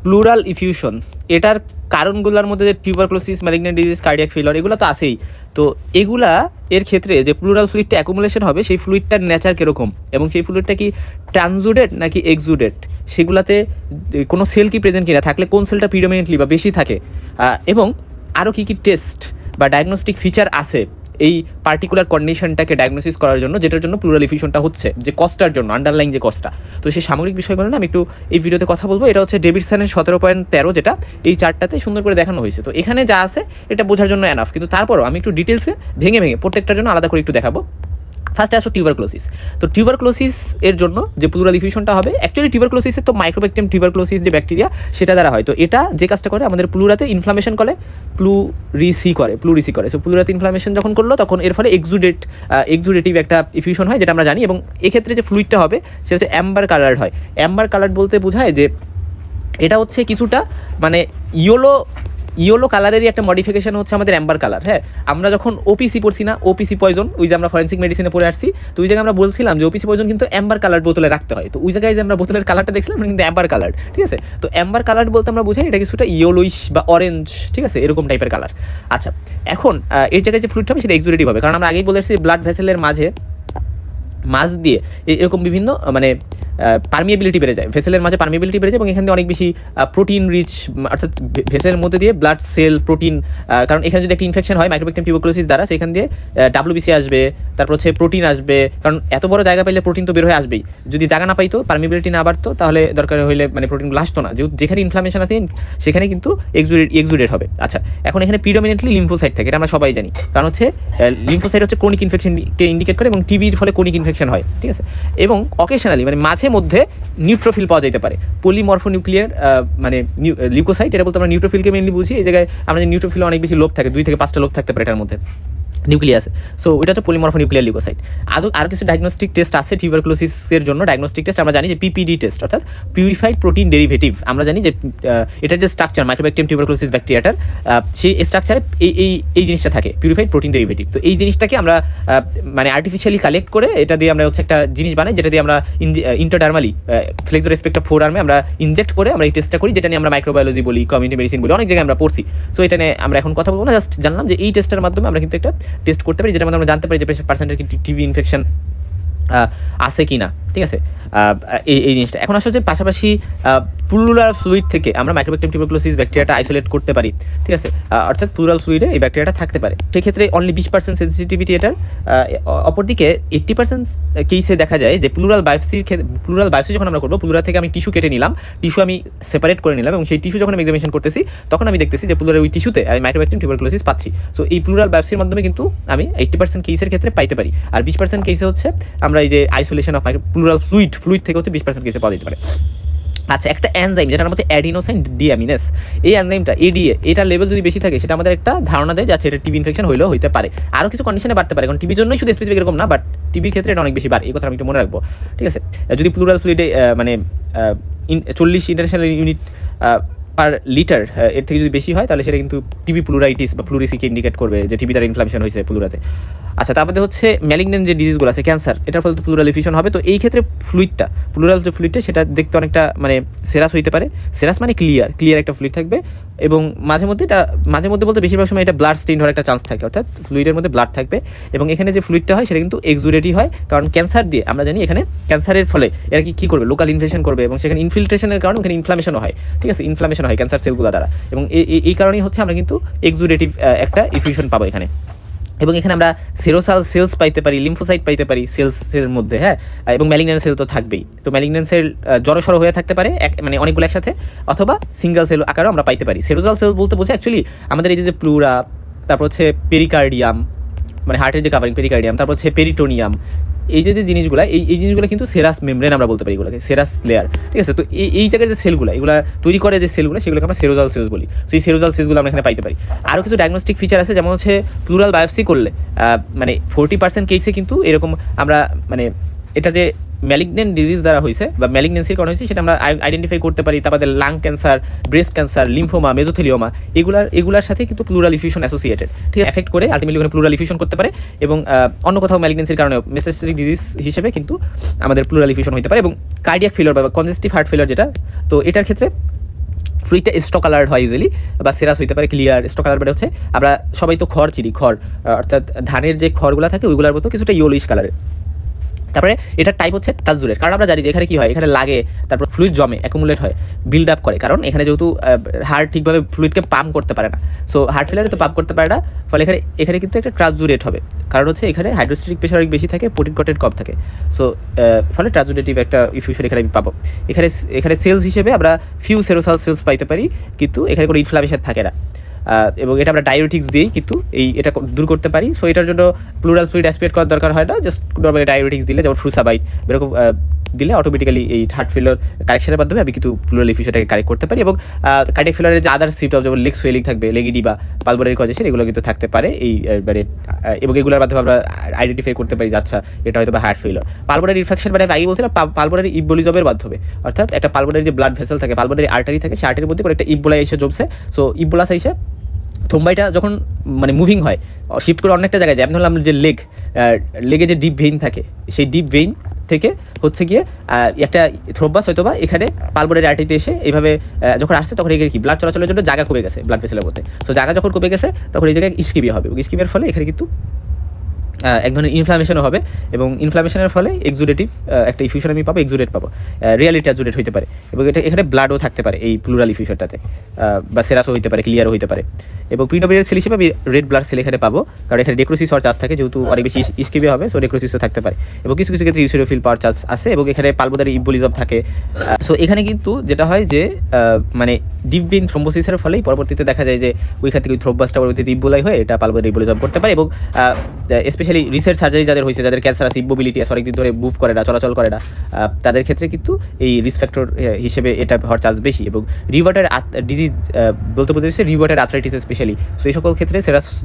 Pleural effusion, এটার কারণগুলোর মধ্যে যে tuberculosis, malignant disease, cardiac failure, এগুলো তো আছেই। তো এগুলা এর ক্ষেত্রে যে প্লুরাল ফ্লুইডটা অ্যাকুমুলেশন হবে, সেই ফ্লুইডটার নেচার কীরকম এবং সেই ফ্লুইডটা কি ট্রানজুডেড নাকি এক্সুডেড, সেগুলাতে কোনো সেল কি প্রেজেন্ট কিনা, থাকলে কোন সেলটা প্রিডমিনেন্টলি বা বেশি থাকে, এবং আরও কী কী টেস্ট বা ডায়াগনস্টিক ফিচার আছে এই পার্টিকুলার কন্ডিশনটাকে ডায়াগনোসিস করার জন্য, যেটার জন্য প্লুরাল ইফিউশনটা হচ্ছে, যে কস্টটার জন্য, আন্ডারলাইং যে কস্টটা। তো সেই সামগ্রিক বিষয়গুলো না আমি একটু এই ভিডিওতে কথা বলবো। এটা হচ্ছে ডেভিডসনের 17.13, যেটা এই চার্টটাতে সুন্দর করে দেখানো হয়েছে। তো এখানে যা আছে এটা বোঝার জন্য এনাফ, কিন্তু তারপরও আমি একটু ডিটেলসে ভেঙে প্রত্যেকটার জন্য আলাদা করে একটু দেখাবো। ফার্স্টে আসো টিউবারক্লোসিস। তো টিউবারক্লোসিস এর জন্য যে প্লুরাল ইফিউশনটা হবে, অ্যাকচুয়ালি টিউবারক্লোসিসের তো মাইক্রোব্যাকটেরিয়াম টিউবারক্লোসিস যে ব্যাকটেরিয়া, সেটা দ্বারা হয়। তো এটা যে কাজটা করে, আমাদের প্লুরাতে ইনফ্লামেশন করে, প্লুরিসি করে। সো প্লুরাতে ইনফ্লামেশন যখন করলো, তখন এর ফলে এক্সুডেটিভ একটা ইফিউশন হয়, যেটা আমরা জানি। এবং এক্ষেত্রে যে ফ্লুইডটা হবে সেটা হচ্ছে অ্যাম্বার কালার্ড হয়। অ্যাম্বার কালার্ড বলতে বোঝায় যে এটা হচ্ছে কিছুটা মানে ইয়েলো কালারেরই একটা মডিফিকেশন হচ্ছে আমাদের অ্যাম্বার কালার। হ্যাঁ, আমরা যখন ওপিসি পড়ছি না, ওপিসি পয়জন, ওই যে আমরা ফরেন্সিক মেডিসিনে পড়ে আসছি, তো ওই জায়গায় আমরা বলছিলাম যে ওপিসি পয়জন কিন্তু অ্যাম্বার কালার বোতলে রাখতে হয়। তো ওই জায়গায় যে আমরা বোতলের কালারটা দেখছিলাম, কিন্তু অ্যাম্বার কালার, ঠিক আছে। তো অ্যাম্বার কালার বলতে আমরা বুঝাই এটা কিছুটা ইয়েলোইশ বা অরেঞ্জ, ঠিক আছে, এরকম টাইপের কালার। আচ্ছা, এখন এর জায়গায় যে ফ্লুইড হবে সেটা এক্সুডেটিভ হবে, কারণ আমরা আগেই বলে এসেছি ব্লাড ভেসেলের মাঝ দিয়ে এরকম বিভিন্ন মানে পারমিয়েবিলিটি বেড়ে যায়, ভেসেলের মাঝে পারমিয়েবিলিটি বেড়ে যায়, এবং এখান থেকে অনেক বেশি প্রোটিন রিচ, অর্থাৎ ভেসেলের মধ্যে দিয়ে ব্লাড সেল প্রোটিন, কারণ এখানে যদি একটা ইনফেকশন হয় মাইক্রোব্যাকটেরিয়াম টিউবারক্লোসিস দ্বারা, সেখান দিয়ে WBC আসবে, তারপর হচ্ছে প্রোটিন আসবে, কারণ এত বড় জায়গা পাইলে প্রোটিন তো বের হয়ে আসবেই। যদি জায়গা না পাইতো, পারমিয়েবিলিটি না বাড়তো, তাহলে দরকার হইলে মানে প্রোটিনগুলো আসতো না, যেখানে ইনফ্লামেশন আছে সেখানে কিন্তু এক্সুডেট হবে। আচ্ছা, এখন এখানে প্রিডমিনেন্টলি লিম্ফোসাইট থাকে, এটা আমরা সবাই জানি, কারণ হচ্ছে লিম্ফোসাইট হচ্ছে ক্রনিক ইনফেকশনকে ইন্ডিকেট করে, এবং টিবির ফলে ক্রনিক ইনফেকশন হয়, ঠিক আছে। এবং অকেশনালি মানে মাঝে মধ্যে নিউট্রোফিল পাওয়া যেতে পারে, পলিমরফোনিউক্লিয়ার মানে লিউকোসাইট, এটা বলতে আমরা নিউট্রোফিলকে মেনলি বুঝি। এই জায়গায় আমাদের নিউট্রোফিল অনেক বেশি লোভ থাকে, 2 থেকে 5টা লোভ থাকতে পারে এটার মধ্যে, নিউক্লিয়াসে। সো এটা হচ্ছে পলিমরফোনিউক্লিয়ার লিউকোসাইট। আর কিছু ডায়াগনস্টিক টেস্ট আছে টিউবারক্লোসিসের জন্য। ডায়াগনস্টিক টেস্ট আমরা জানি যে পিপিডি টেস্ট, অর্থাৎ পিউরিফাইড প্রোটিন ডেরিভেটিভ। আমরা জানি যে এটার যে স্ট্রাকচার, মাইক্রোব্যাকটেরিয়াম টিউবারক্লোসিস ব্যাকটেরিয়াটার, সেই স্ট্রাকচারে এই জিনিসটা থাকে, পিউরিফাইড প্রোটিন ডেরিভেটিভ। তো এই জিনিসটাকে আমরা মানে আর্টিফিশিয়ালি কালেক্ট করে, এটা দিয়ে আমরা হচ্ছে একটা জিনিস বানাই, যেটা দিয়ে আমরা ইন্টারডার্মালি ফ্লেক্সর রেসপেক্ট অফ ফোর আর্মে আমরা ইনজেক্ট করে আমরা এই টেস্টটা করি, যেটা নিয়ে আমরা মাইক্রোবায়োলজি বলি, কমিউনিটি মেডিসিন বলি, অনেক জায়গায় আমরা পড়ছি। সো এটা নিয়ে আমরা এখন কথা বলবো না, জাস্ট জানলাম যে এই টেস্টের মাধ্যমে আমরা কিন্তু একটা টেস্ট করতে পারি, যেটার মধ্যে আমরা জানতে পারি যে পার্সেন্টের কি টিবি ইনফেকশন আছে কি না, ঠিক আছে। এই জিনিসটা এখন আসলে পাশাপাশি প্লুরাল ফ্লুইড থেকে আমরা মাইক্রোব্যাকটেরিয়াম টিউবারক্লোসিস ব্যাকটেরিয়াটা আইসোলেট করতে পারি, ঠিক আছে। অর্থাৎ প্লুরাল ফ্লুইডে এই ব্যাকটেরিয়াটা থাকতে পারে, সেক্ষেত্রে অনলি 20% সেন্সিটিভিটি এটার। অপরদিকে 80% কেসে দেখা যায় যে প্লুরাল বায়োপসি যখন আমরা করবো, প্লুরাল থেকে আমি টিস্যু কেটে নিলাম, টিস্যু আমি সেপারেট করে নিলাম, এবং সেই টিস্যু যখন আমি এক্সামিনেশন করতেছি, তখন আমি দেখতেছি যে প্লুরাল ওই টিস্যুতে আমি মাইক্রোব্যাকটেরিয়াম টিউবারক্লোসিস পাচ্ছি। সো এই প্লুরাল বায়োপসির মাধ্যমে কিন্তু আমি 80% কেসের ক্ষেত্রে পাইতে পারি, আর 20% কেসে হচ্ছে আমরা এই যে আইসোলেশন অফ প্লুরাল ফ্লুইড থেকে হচ্ছে 20% কেসে পাওয়া যেতে পারে। আচ্ছা, একটা এনজাইম যেটা নাম হচ্ছে অ্যাডিনোসাইন ডিঅ্যামিনেস, এই এনজাইমটা এডিএ, এটার লেভেল যদি বেশি থাকে, সেটা আমাদের একটা ধারণা দেয় যে এটা টিবি ইনফেকশন হইলেও হইতে পারে, আরও কিছু কন্ডিশনে বাড়তে পারে, কারণ টিবির জন্যই শুধু স্পেসিফিক এরকম না, বাট টিবির ক্ষেত্রে এটা অনেক বেশি বাড়ে, এই কথা আমি একটু মনে রাখবো, ঠিক আছে। যদি প্লুরাল ফ্লুইডে মানে 40 ইন্টারন্যাশনাল ইউনিট পার লিটার এর থেকে যদি বেশি হয়, তাহলে সেটা কিন্তু টিবি প্লুরাইটিস বা প্লুরিসিকে ইন্ডিকেট করবে যে টিবি তার ইনফ্লামেশন হয়েছে প্লুরাতে। আচ্ছা, তারপরে হচ্ছে ম্যালিগন্যান্ট যে ডিজিজগুলো আছে, ক্যান্সার, এটার ফলে তো প্লুরাল ইফিউশন হবে। তো এই ক্ষেত্রে প্লুরাল যে ফ্লুইডটা, সেটা দেখতে অনেকটা মানে সেরাস হইতে পারে। সেরাস মানে ক্লিয়ার একটা ফ্লুইড থাকবে, এবং মাঝে মধ্যে বলতে বেশিরভাগ সময় এটা ব্লাড স্টেইন হওয়ার একটা চান্স থাকে, অর্থাৎ ফ্লুইডের মধ্যে ব্লাড থাকবে, এবং এখানে যে ফ্লুইডটা হয় সেটা কিন্তু এক্সুডেটিভ হয়, কারণ ক্যান্সার দিয়ে আমরা জানি এখানে ক্যান্সারের ফলে এরা কি করবে, লোকাল ইনফেকশন করবে, এবং সেখানে ইনফিল্ট্রেশনের কারণে ওখানে ইনফ্লামেশনও হয়, ঠিক আছে, ইনফ্লামেশন হয় ক্যান্সার সেলগুলো দ্বারা, এবং এই কারণেই হচ্ছে আমরা কিন্তু এক্সুডেটিভ একটা ইফিউশন পাবো এখানে। এবং এখানে আমরা সেরোসাল সেলস পাইতে পারি, লিম্ফোসাইট পাইতে পারি সেলসের মধ্যে, হ্যাঁ, এবং ম্যালিগন্যান্ট সেল তো থাকবেই। তো ম্যালিগন্যান্ট সেল জড়সড় হয়ে থাকতে পারে, মানে অনেকগুলো একসাথে, অথবা সিঙ্গেল সেল আকারেও আমরা পাইতে পারি। সেরোসাল সেল বলতে বোঝায় অ্যাকচুয়ালি আমাদের এই যে প্লুরা, তারপর হচ্ছে পেরিকার্ডিয়াম, মানে হার্টের যে কাভারিং পেরিকার্ডিয়াম, তারপর হচ্ছে পেরিটোনিয়াম, এই যে জিনিসগুলো, এই জিনিসগুলো কিন্তু সেরাস মেমব্রেন আমরা বলতে পারি, এগুলোকে সেরাস লেয়ার, ঠিক আছে। তো এই জায়গায় যে সেলগুলো, এগুলো তৈরি করে যে সেলগুলো, সেগুলোকে আমরা সেরোজাল সেলস বলি। সো এই সেরোজাল সেলসগুলো আমরা এখানে পাইতে পারি। আরও কিছু ডায়াগনস্টিক ফিচার আছে, যেমন হচ্ছে প্লুরাল বায়োপসি করলে মানে 40% কেসে কিন্তু এরকম আমরা মানে এটা যে ম্যালিগন্যান্ট ডিজিজ দ্বারা হয়েছে বা ম্যালিগন্যান্সির কারণে হয়েছে, সেটা আমরা আইডেন্টিফাই করতে পারি। তারপরে lung cancer, breast cancer, lymphoma, mesothelioma, এগুলার সাথে কিন্তু প্লুরাল ইফিউশন অ্যাসোসিয়েটেড, ঠিক আছে, এফেক্ট করে আলটিমেটলি ওখানে প্লুরাল ইফিউশন করতে পারে, এবং অন্য কোথাও ম্যালিগন্যান্সির কারণে মেটাস্ট্যাটিক ডিজিজ হিসেবে কিন্তু আমাদের প্লুরাল ইফিউশন হতে পারে। এবং কার্ডিয়াক ফেলিওর বা কনজেস্টিভ হার্ট ফেলিওর যেটা, তো এটার ক্ষেত্রে ফ্লুইডটা স্টক কালার হয় ইউজুয়ালি, বা সেরাস হইতে পারে ক্লিয়ার। স্টক কালার মানে হচ্ছে আমরা সবাই তো খড় চিনি, খড় অর্থাৎ ধানের যে খড়গুলো থাকে ওইগুলোর মতো কিছুটা ইয়েলোইশ কালারের। তারপরে এটার টাইপ হচ্ছে ট্রান্সজুরেট, কারণ আমরা জানি যে এখানে কি হয়, এখানে লাগে, তারপর ফ্লুইড জমে, অ্যাকুমুলেট হয়, বিল্ড আপ করে, কারণ এখানে যেহেতু হার্ট ঠিকভাবে ফ্লুইডকে পাম্প করতে পারে না, সো হার্ট ফেলারে তো পাম্প করতে পারে না, ফলে এখানে কিন্তু একটা ট্রান্সজুরেট হবে, কারণ হচ্ছে এখানে হাইড্রোস্ট্যাটিক প্রেশার অনেক বেশি থাকে, প্রোটিন কন্টেন্ট কম থাকে, সো ফলে ট্রান্সজুরেটিভ একটা ইফিউশন এখানে আমি পাবো। এখানে সেলস হিসেবে আমরা ফিউ সেরোসাল সেলস পাইতে পারি, কিন্তু এখানে কোনো ইনফ্লামেশন থাকে না, এবং এটা আমরা ডায়োটিক্স দিয়েই কিন্তু এটা দূর করতে পারি। সো এটার জন্য প্লুরাল ফ্লুইড অ্যাসপিরেট করার দরকার হয় না, জাস্ট নর্মালি ডায়োটিক্স দিলে, যেমন ফ্রুসাবাইট এরকম দিলে অটোমেটিক্যালি এই হার্ট ফেলিওর কারেকশনের মাধ্যমে আমি কিন্তু প্লুরাল ইফিউশনটাকে কারেক্ট করতে পারি। এবং কার্ডিয়াক ফেলিওরের যে আদার সিমটম, যেমন লেগ সোয়েলিং থাকবে, লেগ ইডিমা, পালমোনারি কনজেশন, এগুলো কিন্তু থাকতে পারে এই মানে, এবং এগুলোর মাধ্যমে আমরা আইডেন্টিফাই করতে পারি যে আচ্ছা এটা হয়তো বা হার্ট ফেলিওর। পালমোনারি ইনফেকশন মানে আগে বলছিলাম পালমোনারি ইম্বোলিজমের মাধ্যমে, অর্থাৎ একটা পালমোনারি যে ব্লাড ভেসেল থাকে, পালমোনারি আর্টারি থাকে, সেই আর্টারির মধ্যে কোনো একটা ইম্বোলা এসে জমছে, সো ইম্বোলাস এসে থ্রোম্বাইটা যখন মানে মুভিং হয়, শিফট করে অনেকটা জায়গায় যায়, ধরলাম যে লেগে যে ডিপ ভেইন থাকে, সেই ডিপ ভেইন থেকে হচ্ছে গিয়ে একটা থ্রোম্বাস হয়তো বা এখানে পালমোনারি আর্টারিতে এসে এইভাবে যখন আসছে, তখন এখানে কি ব্লাড চলাচলের জন্য জায়গা কমে গেছে ব্লাড ভেসেলের মধ্যে, তো জায়গা যখন কমে গেছে তখন এই জায়গায় ইস্কিমিয়া হবে, ইস্কিমিয়ার ফলে এখানে কিন্তু এক ধরনের ইনফ্লামেশনও হবে, এবং ইনফ্লামেশনের ফলে এক্সুডেটিভ একটা ইফিউশন আমি পাবো, এক্সুডেট পাবো, রিয়ালিটি অ্যাজুডেট হতে পারে, এবং এখানে ব্লাডও থাকতে পারে এই প্লুরাল ইফিউশনটাতে, বা সেরাসও হতে পারে, ক্লিয়ারও হতে পারে। এবং প্রিনোভিয়ার সেল হিসেবে আমি রেড ব্লাড সেল এখানে পাবো, কারণ এখানে ডেক্রোসিস হওয়ার চান্স থাকে, যেহেতু অনেক বেশি ইস্কিমিয়া হবে, সো ডেক্রোসিসও থাকতে পারে, এবং কিছু কিছু ক্ষেত্রে ইউসিনোফিল পাওয়ার চান্স আছে, এবং এখানে পালমোনারি ইম্বোলিজম থাকে। সো এখানে কিন্তু যেটা হয় যে মানে ডিপ ভেইন থ্রোম্বোসিসের ফলেই পরবর্তীতে দেখা যায় যে ওইখান থেকে থ্রোম্বাসটা পরবর্তীতে ইম্বোলাই হয়ে এটা পালমোনারি ইম্বোলিজম করতে পারে, এবং স্পেশালি রিসেন্ট সার্জারি যাদের হয়েছে, যাদের ক্যান্সার আছে, ইম্মোবিলিটি আছে, অনেকদিন ধরে মুভ করে না, চলাচল করে না, তাদের ক্ষেত্রে কিন্তু এই রিস্ক ফ্যাক্টর হিসেবে এটা হওয়ার চান্স বেশি। এবং রিভার্টার ডিজিজ বলতে বোঝাচ্ছে রিভার্টার আর্থ্রাইটিস স্পেশালি, সো এই সকল ক্ষেত্রে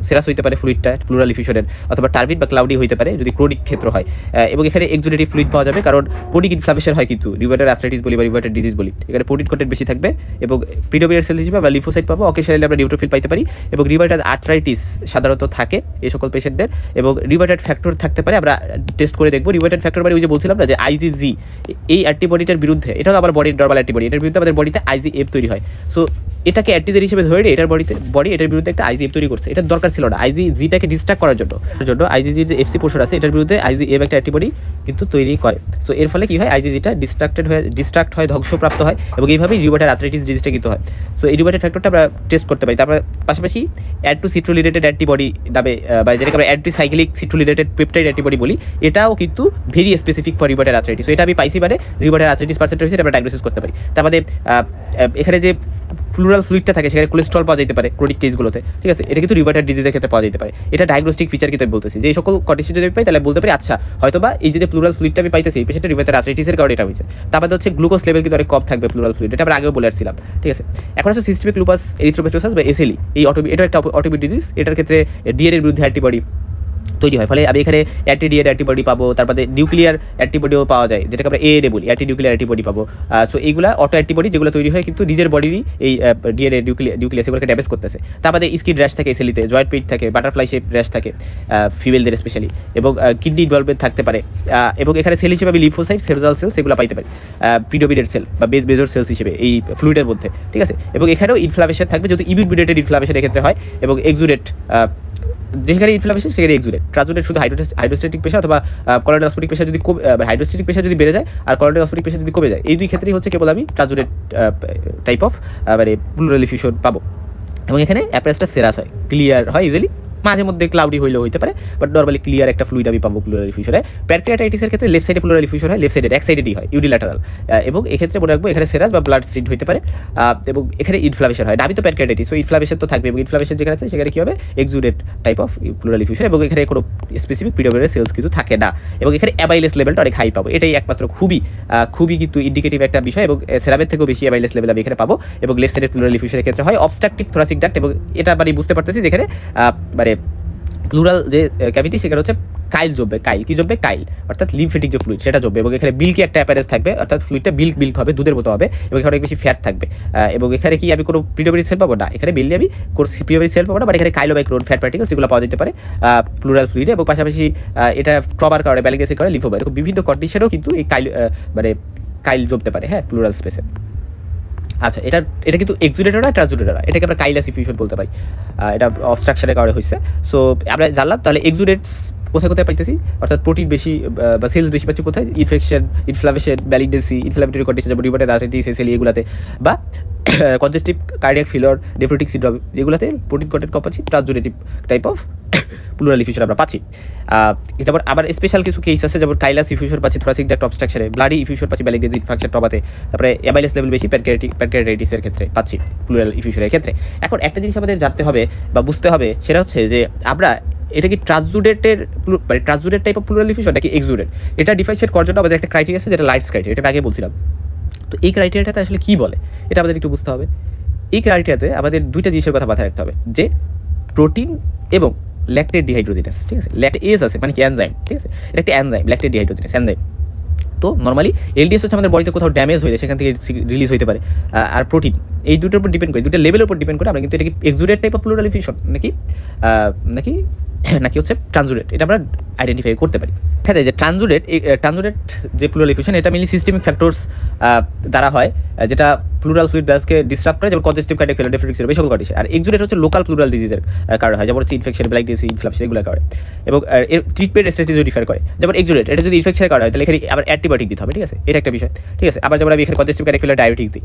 সেরাস হইতে পারে ফ্লুইডটা প্লুরাল ইফিউশনের, অথবা টার্বিড বা ক্লাউডি হইতে পারে যদি ক্রনিক ক্ষেত্র হয়, এবং এখানে এক্সুডেটিভ ফ্লুইড পাওয়া যাবে, কারণ ক্রনিক ইনফ্লামেশন হয় কিন্তু রিভার্টার আর্থ্রাইটিস বলি বা রিভার্টার ডিজিজ বলি, এখানে প্রোটিন কন্টেন্ট বেশি থাকবে, এবং প্রিনোভিয়ার সেল হিসেবে আমরা লিম্ফোসাইট পাবো, অকেশনালি আমরা নিউট্রোফিল পাইতে পারি, এবং রিভার্টার আর্থ্রাইটিস সাধারণত থাকে এই সকল পেশেন্টদের, এবং রিভার্টার ফ্যাক্টর থাকতে পারে, আমরা টেস্ট করে দেখবো। রিভার্টার ফ্যাক্টর মানে ওই যে বলছিলাম না যে IgG, এই অ্যান্টিবডিটার বিরুদ্ধে, এটাও আমার বডির নর্মাল অ্যান্টিবডি, এটার বিরুদ্ধে আমাদের বডিতে IgF তৈরি হয়, সো এটাকে অ্যান্টিজেন হিসেবে ধরে এটার বডি এটার বিরুদ্ধে একটা IgF তৈরি করছে, এটার দরকার ছিল না, IgGটাকে ডিস্ট্রাক্ট করার জন্য IgG যে FC পোর্শন আছে এটার বিরুদ্ধে IgF একটা অ্যান্টিবডি কিন্তু তৈরি করে, সো এর ফলে কি হয়, IgGটা ডিস্ট্রাক্ট হয়, ধ্বংসপ্রাপ্ত হয়, এবং এইভাবেই রিভার্টার আর্থ্রাইটিস ডিজিজটা কিন্তু হয়। সো এই রিভার্টার ফ্যাক্টরটা আমরা টেস্ট করতে পারি। তারপর পাশাপাশি অ্যান্টোসিট্রোলিনেটেড অ্যান্টিবডি নামে, বা যেটাকে আমরা অ্যান্টিসাইক্লিক সিট্রোলিনেটেড পেপটাইড অ্যান্টিবডি বলি, এটাও কিন্তু ভেরি স্পেসিফিক ফর রিভার্টার আর্থ্রাইটিস, সো এটা আমি পাইছি মানে রিভার্টার আর্থ্রাইটিস পার্সেন্ট হয়েছে, এটা আমরা ডায়াগনোসিস করতে পারি। তারপরে এখানে যে প্লুরাল ফ্লুইডটা থাকে সেখানে কোলেস্ট্রল পাওয়া যেতে পারে ক্রনিক কেসগুলোতে, ঠিক আছে, এটা কিন্তু রিভার্টার ডিজিজের ক্ষেত্রে পাওয়া যেতে পারে, এটা ডায়াগনস্টিক ফিচার কিন্তু আমি বলতেছি যে এই সকল কন্ডিশন যদি আমি পাই তাহলে বলতে পারি আচ্ছা হয়তোবা এই যে প্লুরাল ফ্লুইডটা আমি পাইতেছি এই পেশেন্টের রিভার্টার আর্থ্রাইটিসের কারণে এটা হয়েছে। তারপরে হচ্ছে গ্লুকোজ লেভেল কিন্তু অনেক কম থাকবে প্লুরাল ফ্লুইড, এটা আমরা আগেও বলে আসছিলাম, ঠিক আছে। এখন হচ্ছে সিস্টেমিক লুপাস এরিথ্রোপেটোসাস বা SLE, এটা একটা অটোইমিউন ডিজিজ, এটার ক্ষেত্রে ডিএনএ এর বিরুদ্ধে অ্যান্টিবডি তৈরি হয়, ফলে আমি এখানে অ্যান্টি-ডিএনএ অ্যান্টিবডি পাবো, তারপরে নিউক্লিয়ার অ্যান্টিবডিও পাওয়া যায়, যেটাকে আমরা ANA বলি, অ্যান্টি নিউক্লিয়ার অ্যান্টিবডি পাবো। সো এইগুলা অটো অ্যান্টিবডি যেগুলো তৈরি হয় কিন্তু নিজের বডিরই এই ডিএনএ নিউক্লিয়াস এগুলোকে ড্যামেজ করতেছে। তারপরে স্কিন র্যাশ থাকে SLE-তে, জয়েন্ট পেইন থাকে, বাটারফ্লাই শেপ র্যাশ থাকে ফিমেলদের স্পেশালি, এবং কিডনি ইনভলভমেন্ট থাকতে পারে, এবং এখানে সেল হিসেবে আমি লিম্ফোসাইট, সেরোজাল সেলস এগুলো পাইতে পারি, প্রিডোমিনেন্ট সেল বা বেজর সেলস হিসেবে এই ফ্লুইডের মধ্যে, ঠিক আছে। এবং এখানেও ইনফ্লামেশন থাকবে, যেহেতু ইমিউন মিডিয়েটেড ইনফ্লামেশন এক্ষেত্রে হয়, এবং এক্সুডেট যেখানে ইনফ্লামেশন সেখানে এক্সুডেট। ট্রান্সুডেট শুধু হাইড্রোস্ট্যাটিক প্রেশার অথবা কলোনোস্কোপিক প্রেশার যদি হাইড্রোস্ট্যাটিক প্রেশার যদি বেড়ে যায় আর কলোনোস্কোপিক প্রেশার যদি কমে যায়, এই দুই ক্ষেত্রেই হচ্ছে কেবল আমি ট্রান্সুডেট টাইপ অফ মানে প্লুরাল ইফিউশন পাবো। এবং এখানে অ্যাপ্রেসটা সেরাস হয়, ক্লিয়ার হয়, ইউজুয়ালি মাঝে মধ্যে ক্লাউডি হইলেও হইতে পারে, বাট নর্মালি ক্লিয়ার একটা ফ্লুইড আমি পাবো প্লুরাল ইফিউশনে। প্যানক্রিয়াটাইটিসের ক্ষেত্রে লেফট সাইডে প্লুরাল ইফিউশন হয়, লেফট সাইডে এক সাইডেই হয়, ইউনিল্যাটারাল, এবং এক্ষেত্রে মনে রাখবো এখানে সেরাস বা ব্লাড স্ট্রিট হইতে পারে, এবং এখানে ইনফ্লামেশন হয়, আমি তো প্যানক্রিয়াটাইটিস, সো ইনফ্লামেশন তো থাকবে, এবং ইনফ্লামেশন যেখানে আছে সেখানে কী হবে, exudate type of pleural effusion, এবং এখানে কোনো স্পেসিফিক প্রিডোমিনেন্ট সেলস কিন্তু থাকে না, এবং এখানে অ্যাবাইলেস লেভেলটা অনেক হাই পাবো, এটাই একমাত্র খুবই কিন্তু ইন্ডিকেটিভ একটা বিষয়, এবং সেরামের থেকেও বেশি অ্যাবাইলেস লেভেল আমি এখানে পাবো, এবং লেফট সাইডের প্লুরাল ইফিউশনের ক্ষেত্রে হয় অবস্ট্রাকটিভ থোরাসিক ডাক্ট, এবং এটা মানে বুঝতে পারতেছি যেখানে মানে প্লুরাল যে ক্যাভিটি সেখানে হচ্ছে কাইল জমবে, কাইল অর্থাৎ লিম্ফেটিক যে ফ্লুইড সেটা জমবে, এবং এখানে বিলকি একটা অ্যাপারেন্স থাকবে, অর্থাৎ ফ্লুইডটা বিল্ক হবে, দুধের মতো হবে, এবং এখানে অনেক বেশি ফ্যাট থাকবে, এবং এখানে কি আমি কোনো প্রিডোমিনেন্ট সেল পাবো না, এখানে মেনলি আমি প্রিডোমিনেন্ট সেল পাবো না, বাট এখানে কাইলোমাইক্রন ফ্যাট পার্টিকেলস এগুলো পাওয়া যেতে পারে প্লুরাল ফ্লুইডে, এবং পাশাপাশি এটা ট্রমার কারণে, ম্যালিগনেন্সির কারণে লিম্ফোমা, এরকম বিভিন্ন কন্ডিশনেও কিন্তু এই কাইল জমতে পারে, হ্যাঁ, প্লুরাল স্পেসে। আচ্ছা, এটা কিন্তু এক্সুডেটর না ট্রান্সুডেটর না, এটাকে আমরা কাইলাস ইফিউশন বলতে পারি। এটা অবস্ট্রাকশনের কারণে হয়েছে। সো আমরা জানলাম তাহলে এক্সুডেটস কোথায় কোথায় পাইতেছি, অর্থাৎ প্রোটিন বেশি বা সেলস বেশি পাচ্ছি কোথায়, infection, inflammation, malignancy, inflammatory condition যেমন রিউমাটয়েড আর্থ্রাইটিস, এসএলই এগুলাতে, বা congestive cardiac failure, nephrotic syndrome যেগুলোতে প্রোটিন কন্টেন্ট কম পাচ্ছি, ট্রান্সুডেটিভ টাইপ অফ প্লুরাল ইফিউশন আমরা পাচ্ছি। যেমন আবার স্পেশাল কিছু কেস আছে, যেমন কাইলাস ইফিউশন পাচ্ছি থোরাসিক ডাক্ট অবস্ট্রাকশনে, ব্লাডি ইফিউশন পাচ্ছি ম্যালিগনেন্সি ইনফেকশন ট্রমাতে, তারপরে এমাইলেস লেভেল বেশি প্যানক্রিয়াটাইটিসের ক্ষেত্রে পাচ্ছি প্লুরাল ইফিউশনের ক্ষেত্রে। এখন একটা জিনিস আমাদের জানতে হবে বা বুঝতে হবে, সেটা হচ্ছে যে আমরা এটা কি ট্রান্সুডেটের মানে ট্রান্সুডেট টাইপ অফ প্লুরাল ইফিউশন নাকি এক্সুডেট, এটা ডিফারেন্সিয়েট করার জন্য আমাদের একটা ক্রাইটেরিয়া আছে যেটা লাইটস ক্রাইটেরিয়া, এটা আগে বলছিলাম। তো এই ক্রাইটেরিয়াটাতে আসলে কী বলে এটা আমাদের একটু বুঝতে হবে। এই ক্রাইটেরিয়াতে আমাদের দুইটা জিনিসের কথা মাথায় রাখতে হবে, যে প্রোটিন এবং ল্যাকটেড ডিহাইড্রোজেনাস, ঠিক আছে, ল্যাকটেজ আছে মানে কি এনজাইম, ঠিক আছে, এটা একটা এনজাইম, ল্যাকটেড ডিহাইড্রোজেনাস এনজাইম। তো নর্মালি এলডিএস হচ্ছে আমাদের বডিতে কোথাও ড্যামেজ হয়ে যায় সেখান থেকে রিলিজ হতে পারে, আর প্রোটিন এই দুটোর উপর ডিপেন্ড করে, দুটো লেভেলের উপর ডিপেন্ড করে আমরা কিন্তু এটা কি exudate type of pleural effusion নাকি নাকি নাকি হচ্ছে ট্রান্সুডেট, এটা আমরা আইডেন্টিফাই করতে পারি। দেখা যায় যে ট্রান্সুডেট যে প্লুরাল ইফিউশন এটা মেনলি সিস্টেমিক ফ্যাক্টরস দ্বারা হয়, যেটা প্লুরাল ফ্লুইড ব্যালেন্সকে ডিস্টার্ব করে, যেমন congestive cardiac failure, nephrotic syndrome, বেশি কন্ডিশন। আর এক্সুডেট হচ্ছে লোকাল প্লুরাল ডিজিজের কারণে হয়, যেমন হচ্ছে ইনফেকশন, ম্যালিগনেন্সি, ইনফ্লামেশন এগুলোর কারণে। এবং এর ট্রিটমেন্ট স্ট্র্যাটেজি ডিফার করে, যেমন এক্সুডেট এটা যদি ইনফেকশনের কারণে হয় তাহলে এখানে আবার অ্যান্টিবায়োটিক দিতে হবে, ঠিক আছে, এটা একটা বিষয়, ঠিক আছে। আবার যেমন আমি এখানে কনজেস্টিভ কার্ডিয়াক ফেলিওর ডায়াবেটিক্স দিই।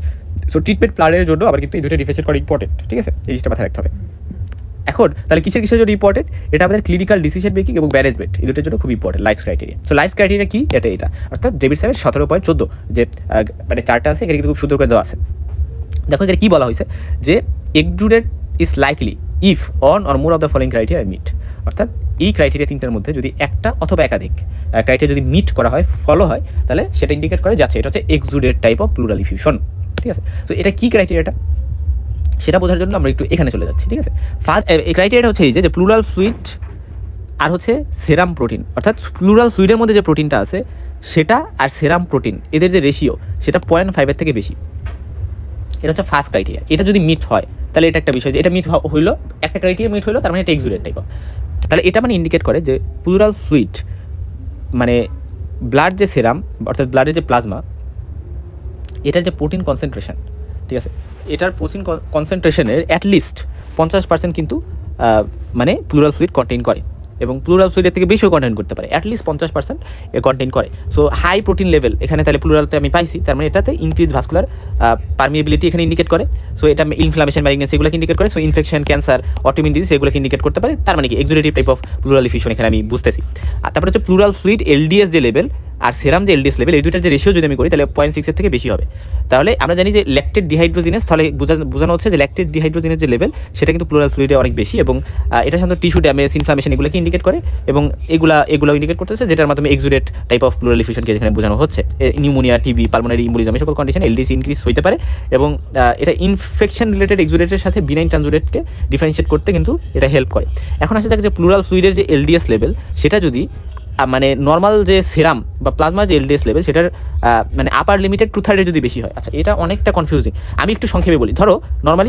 সো ট্রিটমেন্ট প্ল্যানের জন্য আবার কিন্তু এই দুটো ডিফারেন্সিয়েট করা ইম্পর্টেন্ট, ঠিক আছে, এই জিনিসটা মাথায় রাখতে হবে। এখন তাহলে কিসের জন্য ইম্পর্টেন্ট, এটা আমাদের ক্লিনিক্যাল ডিসিশন মেকিং এবং ম্যানেজমেন্ট এই দুটোর জন্য খুব important lights criteria. So lights criteria কি, এটা অর্থাৎ ডেভিড সাহেবের 17.14 যে মানে চারটা আছে, এখানে কিন্তু খুব সুন্দর করে দেওয়া আছে। দেখো এখানে কী বলা হয়েছে, যে exudate is likely if one or more of the following criteria meet, অর্থাৎ এই ক্রাইটেরিয়া তিনটার মধ্যে যদি একটা অথবা একাধিক ক্রাইটেরিয়া যদি মিট করা হয়, ফলো হয়, তাহলে সেটা ইন্ডিকেট করে যাচ্ছে এটা হচ্ছে exudate type of pleural effusion, ঠিক আছে। তো এটা কী ক্রাইটেরিয়াটা সেটা বোঝার জন্য আমরা একটু এখানে চলে যাচ্ছি, ঠিক আছে। ফার্স্ট এই ক্রাইটেরিয়াটা হচ্ছে এই যে প্লুরাল ফ্লুইড আর হচ্ছে সেরাম প্রোটিন, অর্থাৎ প্লুরাল ফ্লুইডের মধ্যে যে প্রোটিনটা আছে সেটা আর সেরাম প্রোটিন এদের যে রেশিও সেটা 0.5-এর থেকে বেশি, এটা হচ্ছে ফার্স্ট ক্রাইটেরিয়া। এটা যদি মিট হয় তাহলে এটা একটা বিষয়, যে এটা মিট হইলো, একটা ক্রাইটেরিয়া মিট হইলো, তার মানে এটা এক্সুডেট টাইপ। তাহলে এটা মানে ইন্ডিকেট করে যে প্লুরাল ফ্লুইড মানে ব্লাড যে সেরাম অর্থাৎ ব্লাডের যে প্লাজমা, এটার যে প্রোটিন কনসেন্ট্রেশন, ঠিক আছে, এটার প্রোটিন কনসেন্ট্রেশনের অ্যাটলিস্ট 50% কিন্তু মানে প্লুরাল ফ্লুইড কন্টেইন করে, এবং প্লুরাল ফ্লুইডের থেকে বেশিও কন্টেইন করতে পারে, অ্যাটলিস্ট 50% কন্টেইন করে। সো হাই প্রোটিন লেভেল এখানে তাহলে প্লুরালতে আমি পাইছি, তার মানে এটাতে ইনক্রিজ ভাস্কুলার পারমিয়েবিলিটি এখানে ইন্ডিকেট করে। সো এটা ইনফ্লামেশন, ম্যালিগনেন্সি এগুলোকে ইন্ডিকেট করে। So infection, cancer, autoimmune disease এগুলোকে ইন্ডিকেট করতে পারে। তার মানে কি exudative type of pleural effusion এখানে আমি বুঝতেছি। আর তারপরে হচ্ছে প্লুরাল ফ্লুইড এলডিএস যে লেভেল আর সেরাম যে এলডিএস লেভেল, এই দুইটার যে রেশিও যদি আমি করি তাহলে 0.6-এর থেকে বেশি হবে। তাহলে আমরা জানি যে ল্যাকটেড ডিহাইড্রোজিনেস, তাহলে বোঝানো হচ্ছে যে ল্যাকটেড ডিহাইড্রোজিনের যে লেভেল সেটা কিন্তু প্লুরাল ফ্লুইডে অনেক বেশি, এবং এটা সাধারণত টিস্যু ড্যামেজ, ইনফ্লামেশন এগুলোকে ইন্ডিকেট করে, এবং এগুলো ইন্ডিকেট করতেছে, যেটার মাধ্যমে এক্সুডেট টাইপ অফ প্লুরাল ইফিউশনকে এখানে বোঝানো হচ্ছে। নিউমোনিয়া, টিবি, পালমোনারি ইম্বলিজম এই সকল কন্ডিশন এলডিএস ইনক্রিজ হতে পারে, এবং এটা ইনফেকশন রিলেটেড এক্সুডেটের সাথে বিনাইন ট্রান্সুডেটকে ডিফারেন্সিয়েট করতে কিন্তু এটা হেল্প করে। এখন আসে থাকে যে প্লুরাল ফ্লুইডের যে এলডিএস লেভেল সেটা যদি মানে নর্মাল যে সেরাম বা প্লাজমা যে এলডিএস লেভেল সেটার মানে আপার লিমিটেড 2/3 যদি বেশি হয়। আচ্ছা, এটা অনেকটা কনফিউজিং, আমি একটু সংক্ষেপে বলি। ধরো নর্মাল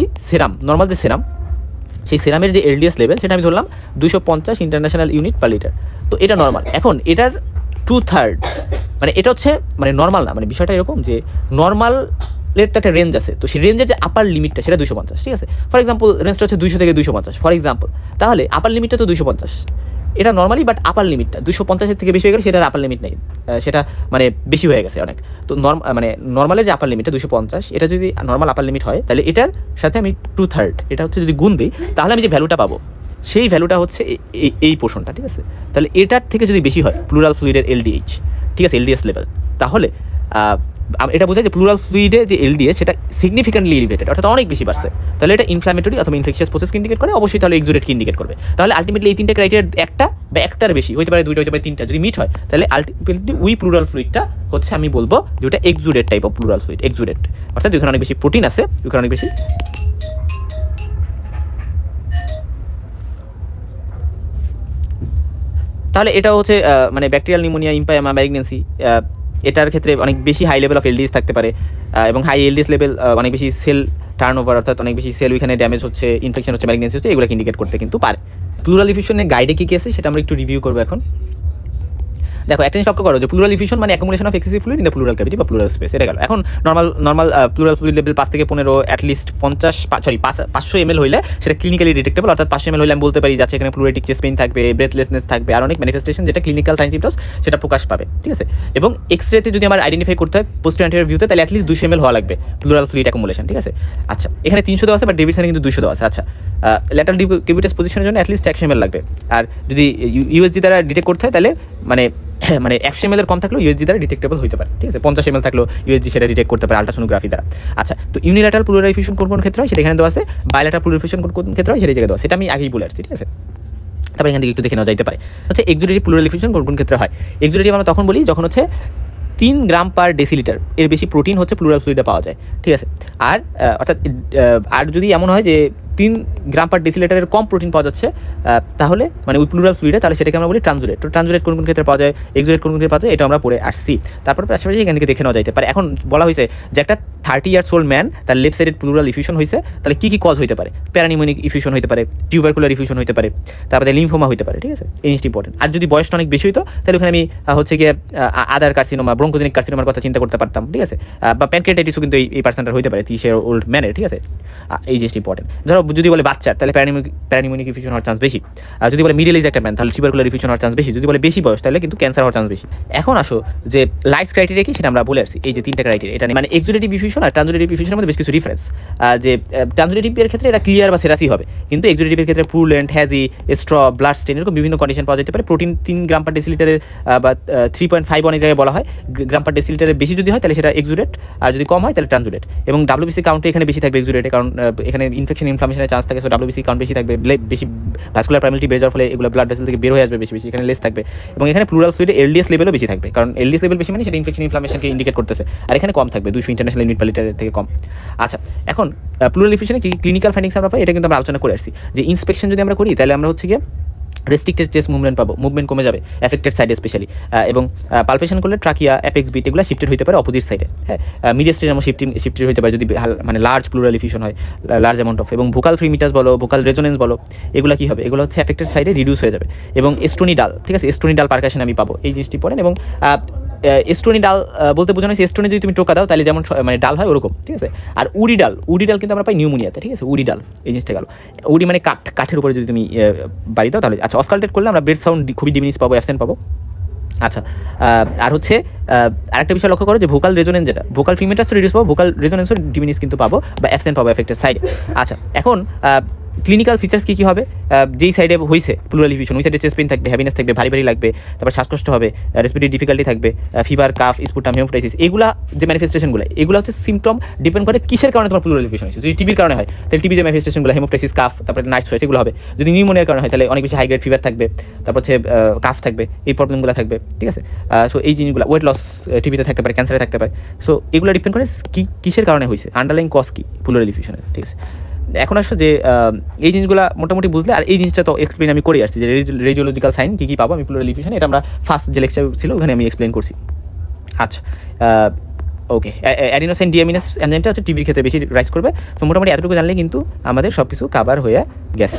যে সেরাম, সেই সেরামের যে এলডিএস লেভেল সেটা আমি ধরলাম 250 ইন্টারন্যাশনাল ইউনিট পার লিটার। তো এটা নর্মাল। এখন এটার 2/3 মানে এটা হচ্ছে মানে নর্মাল না, মানে বিষয়টা এরকম যে নর্মালের তো একটা রেঞ্জ আছে, তো সেই রেঞ্জের যে আপার লিমিটটা সেটা 250, ঠিক আছে। ফর এক্সাম্পল রেঞ্জটা হচ্ছে 200 থেকে 250 ফর এক্সাম্পল, তাহলে আপার লিমিটটা তো 250, এটা নর্মালি, বাট আপার লিমিটটা 250-এর থেকে বেশি হয়ে গেলে সেটার আপার লিমিট নেই, সেটা মানে বেশি হয়ে গেছে অনেক। তো মানে নর্মালের যে আপার লিমিটটা 250, এটা যদি নর্মাল আপার লিমিট হয় তাহলে এটার সাথে আমি 2/3 এটা হচ্ছে যদি গুণ দিই তাহলে আমি যে ভ্যালুটা পাবো সেই ভ্যালুটা হচ্ছে এই পোর্শনটা, ঠিক আছে। তাহলে এটার থেকে যদি বেশি হয় প্লুরাল ফ্লুইডের এলডিএইচ, ঠিক আছে, এলডিএস লেভেল, তাহলে এটা বোঝায় যে প্লুরাল ফ্লুইডে যে এলডিএস সেটা সিগনিফিক্যান্টলি এলিভেটেড, অর্থাৎ অনেক বেশি বাড়ছে। তাহলে এটা ইনফ্ল্যামেটরি অথবা ইনফেকশিয়াস প্রসেসকে ইন্ডিকেট করে, অবশ্যই তাহলে এক্সুডেটকে ইন্ডিকেট করবে। তাহলে আলটিমেটলি এই তিনটা ক্রাইটেরিয়া একটা বা একটার বেশি হতে পারে, দুইটা হতে পারে, তিনটা যদি মিট হয় তাহলে আলটিমেটলি ওই প্লুরাল ফ্লুইডটা হচ্ছে আমি বলবো যেটা exudate type of plural fluid, exudate অর্থাৎ ওখানে অনেক বেশি প্রোটিন আছে, ওখানে অনেক বেশি তাহলে এটা হচ্ছে মানে ব্যাকটেরিয়াল নিউমোনিয়া, ইম্পায়ামা, ম্যালিগনেন্সি এটার ক্ষেত্রে অনেক বেশি হাই লেভেল অফ এলডিএস থাকতে পারে, এবং হাই এলডিএস লেভেল অনেক বেশি সেল টার্নওভার, অর্থাৎ অনেক বেশি সেল ওইখানে ড্যামেজ হচ্ছে, ইনফেকশন হচ্ছে, ম্যালিগনেন্সি হচ্ছে, এগুলোকে ইন্ডিকেট করতে কিন্তু পারে। প্লুরাল ইফিউশনের গাইডে কী কী আছে সেটা আমরা একটু রিভিউ করবো এখন। দেখো একটা জিনিস লক্ষ্য করো যে প্লুরাল ইফিউশন মানে accumulation of excessive fluid in the pleural cavity বা প্লুরাল স্পেস, এটা গেল। এখন নর্মাল প্লুরাল ফ্লুইড লেভেল 5 থেকে 15 অ্যাটলিস্ট 500 ml হইলে সেটা ক্লিনিক্যালি ডিটেক্টেবল, অর্থাৎ 500 ml হইলে আমি বলতে পারি যাচ্ছে এখানে প্লুরেটিক চেস্ট পেইন থাকবে, ব্রেথলেসনেস থাকবে, আর অনেক ম্যানিফেস্টেশন যেটা ক্লিনিক্যাল সাইন সিম্পটমস সেটা প্রকাশ পাবে, ঠিক আছে। এবং এক্সরেতে যদি আমার আইডেন্টিফাই করতে হয় পোস্টেরিয়র অ্যান্টেরিয়র ভিউতে, তাহলে অ্যাটলিস্ট 200 ml হওয়া লাগবে প্লুরাল ফ্লুইড অ্যাকুমুলেশন, ঠিক আছে। আচ্ছা এখানে 300 দেওয়া আছে, বাট ডেভিসনে কিন্তু 200 দেওয়া আছে। আচ্ছা ল্যাটারাল কিউবিটাস পজিশনের জন্য অ্যাটলিস্ট 100 ml লাগবে। আর যদি ইউএসজি দ্বারা ডিটেক্ট করতে হয় তাহলে মানে 100 ml এর কম থাকলেও ইউএসজি দ্বারা ডিটেক্টেবল হতে পারে, ঠিক আছে। 50 ml থাকলেও ইউএসজি সেটা ডিটেক্ট করতে পারে আল্ট্রাসোনোগ্রাফি দ্বারা। আচ্ছা তো ইউনিল্যাটারাল প্লুরাল ইফিউশন কোন ক্ষেত্রে হয় সেটা এখানে দেওয়া আছে, বাইল্যাটারাল প্লুরাল ইফিউশন কোন ক্ষেত্রে হয় সেটা জায়গায় দেওয়া আছে, সেটা আমি আগেই বলে আসছি, ঠিক আছে। তারপরে এখান থেকে একটু দেখে নেওয়া যাইতে পারে হচ্ছে এক্সুডেটিভ প্লুরাল ইফিউশন কোন ক্ষেত্রে হয়। এক্সুডেটিভ আমরা তখন বলি যখন হচ্ছে 3 গ্রাম পার ডেসিলিটার এর বেশি প্রোটিন হচ্ছে প্লুরাল ফ্লুইডে পাওয়া যায়, ঠিক আছে। আর অর্থাৎ আর যদি এমন হয় যে 3 গ্রাম পার ডেসিলিটারের কম প্রোটিন পাওয়া যাচ্ছে তাহলে মানে ওই প্লুরাল ফ্লুইডে, তাহলে সেটাকে আমরা বলি ট্রানজুরেট। তো ট্রানজুরেট কোন ক্ষেত্রে পাওয়া যায়, এক্সুরেট কোন ক্ষেত্রে পাওয়া যায়, এটা আমরা পড়ে আসছি। তারপর পাশাপাশি এখান থেকে দেখে নেওয়া যাইতে পারে। এখন বলা হয়েছে যে একটা 30 ইয়ার্স ওল্ড ম্যান তার লেফট সাইডের প্লুরাল ইফিউশন হয়েছে, তাহলে কী কজ হতে পারে, প্যারানিউমোনিক ইফিউশন হতে পারে, টিউবারকুলার ইফিউশন হতে পারে, তারপরে লিম্ফোমা হতে পারে, ঠিক আছে। এই জিনিসটি ইম্পর্টেন্ট। আর যদি বয়সটা অনেক বেশি হতো তাহলে ওখানে আমি হচ্ছে গিয়ে আদার কার্সিনোমা, ব্রঙ্কোজেনিক কার্সিনোমার কথা চিন্তা করতে পারতাম, ঠিক আছে। বা প্যানক্রিয়াটাইটিসও কিন্তু এই পার্সেন্টার হতে পারে 30 ইয়ার ওল্ড ম্যানের, ঠিক আছে। এই জিনিসটি ইম্পর্টেন্ট। ধরো যদি বলে বাচ্চার তাহলে প্যারানিউমোনিক ইফিউশন হওয়ার চান্স বেশি। যদি বলে মিডল এজ একটা ম্যান তাহলে টিউবারকুলার ইফিউশন হওয়ার চান্স বেশি। যদি বলে বেশি বয়স তাহলে কিন্তু ক্যান্সার হওয়ার চান্স বেশি। এখন আসো যে লাইটস ক্রাইটেরিয়া কি সেটা আমরা বলে আসছি, এই যে 3টা ক্রাইটেরিয়া, এটা মানে এক্সুডেটিভ ইফিউশন আর ট্রানজুরেটিভ ইফিউশনের মধ্যে বেশ কিছু ডিফারেন্স। যে ট্রানজুরেটিভের ক্ষেত্রে এটা ক্লিয়ার বা সেরাসি হবে, কিন্তু এক্সুডেটিভের ক্ষেত্রে পুরুলেন্ট, হ্যাজি, স্ট্র, ব্লাড স্টেন এরকম বিভিন্ন কন্ডিশন পাওয়া যেতে পারে। প্রোটিন 3 গ্রাম পার ডেসিলিটারের বা 3.5 অনেক জায়গায় বলা হয়, গ্রাম পার ডেসিলিটারের বেশি যদি হয় তাহলে সেটা এক্সুডেট, আর যদি কম হয় তাহলে ট্রানজুরেট। এবং ডাব্লিউবিসি কাউন্টে এখানে বেশি থাকবে এক্সুডেটে, কারণ এখানে ইনফেকশন ইনফ্লামেশনের চান্স থাকে, সো ডাব্লিউবিসি কাউন্ট বেশি থাকবে, বেশি ভাস্কুলার প্রাইমারিটি বেড়ে যাওয়ার ফলে এগুলো ব্লাড ভেসেল থেকে বের হয়ে আসবে বেশি, এখানে লেস থাকবে। এবং এখানে প্লুরাল ফ্লুইডে এলডিএস লেভেলও বেশি থাকবে, কারণ এলডিএস লেভেল বেশি মানে সেটা ইনফেকশন ইনফ্লামেশনকে ইন্ডিকেট করতেছে, আর এখানে কম থাকবে 200 ইন্টারন্যাশনাল ইউনিট পার লিটারের থেকে কম। আচ্ছা এখন প্লুরাল ইফিউশনে কি ক্লিনিক্যাল ফাইন্ডিংস আমরা পাই, এটা কিন্তু আমরা আলোচনা করে আসছি। যে ইন্সপেকশন যদি আমরা করি তাহলে আমরা হচ্ছে গিয়ে রেস্ট্রিক্টেড চেস্ট মুভমেন্ট পাবো, মুভমেন্ট কমে যাবে এফেক্টেড সাইডে স্পেশালি, এবং পালপেশন করলে ট্রাকিয়া, অ্যাপেক্স বিট এগুলো শিফটেড হতে পারে অপোজিট সাইডে, হ্যাঁ। মিডিয়াস্টেন এবং শিফটেড হতে পারে যদি মানে লার্জ প্লুরাল ইফিউশন হয়, লার্জ অ্যামাউন্ট অফ। এবং ভোকাল ফ্রিমিটাস বলো, ভোকাল রেজোনেন্স বলো, এগুলো কী হবে, এগুলো হচ্ছে এফেক্টেড সাইডে রিডিউস হয়ে যাবে। এবং এস্টোনিডাল, ঠিক আছে, এস্টোনিডাল পারকাশন আমি পাবো, এই জিনিসটি পড়েন। এবং এস্টোনি ডাল বলতে বোঝানো হয়েছে এস্টোনি যদি তুমি টোকা দাও তাহলে যেমন মানে ডাল হয় ওরকম, ঠিক আছে। আর উডি ডাল কিন্তু আমরা পাই নিউমোনিয়াতে, ঠিক আছে, উডি ডাল এই জিনিসটা গেল। উডি মানে কাঠের উপরে যদি তুমি বাড়ি দাও তাহলে। আচ্ছা অস্কালটেট করলে আমরা ব্রেড সাউন্ড খুবই ডিমিনিশ পাবো, অ্যাবসেন্ট পাবো। আচ্ছা আর হচ্ছে আরেকটা বিষয় লক্ষ্য করো যে ভোকাল রেজোনেন্স, যেটা ভোকাল ফ্রিমিটাস তো রিডিউস পাবো, ভোকাল রেজোনেন্সও ডিমিনিশ কিন্তু পাবো বা অ্যাবসেন্ট পাবো এফেক্টেড সাইডে। আচ্ছা এখন ক্লিনিক্যাল ফিচার্স কী হবে, যেই সাইডে হয়েছে প্লুরাল ইফিউশন ওই সাইডে চেস্ট পেইন থাকবে, হ্যাভিনেস থাকবে, ভারী লাগবে, তারপর শ্বাসকষ্ট হবে, রেসপিরেটরি ডিফিকাল্টি থাকবে, ফিভার, কাফ, স্পুটাম, হেমোফ্টাইসিস, এগুলা যে ম্যানিফেস্টেশনগুলো এগুলো হচ্ছে সিমটম ডিপেন্ড করে কিসের কারণে তোমার প্লুরাল ইফিউশন হয়েছে। যদি টিবির কারণে হয় তাহলে টিবি যে ম্যানিফেস্টেশনগুলো হেমোফ্টাইসিস, কাফ, তারপরে নাইট সোয়েট এগুলো হবে। যদি নিউমোনিয়ার কারণে হয় তাহলে অনেক বেশি হাই গ্রেড ফিভার থাকবে, তারপর হচ্ছে কাফ থাকবে, এই প্রবলেমগুলো থাকবে, ঠিক আছে। সো এই জিনিসগুলো ওয়েট লস টিবিতে থাকতে পারে, ক্যান্সারে থাকতে পারে। সো এগুলো ডিপেন্ড করে কিসের কারণে হয়েছে, আন্ডারলাইং কজ কি প্লুরাল ইফিউশনের, ঠিক আছে। এখন আসো যে এই জিনিসগুলো মোটামুটি বুঝলে, আর এই জিনিসটা তো এক্সপ্লেন আমি করে আসছি যে রেডিওলজিক্যাল সাইন কী পাবো আমি প্লুরাল ইফিউশন, এটা আমরা ফার্স্ট যে লেকচার ছিল ওখানে আমি এক্সপ্লেন করছি। আচ্ছা ওকে, অ্যাডিনোসাইন ডিয়ামিনাস এনজাইমটা হচ্ছে টিবির ক্ষেত্রে বেশি রাইজ করবে। সো মোটামুটি এতটুকু জানলে কিন্তু আমাদের সব কিছু কাভার হয়ে গেছে।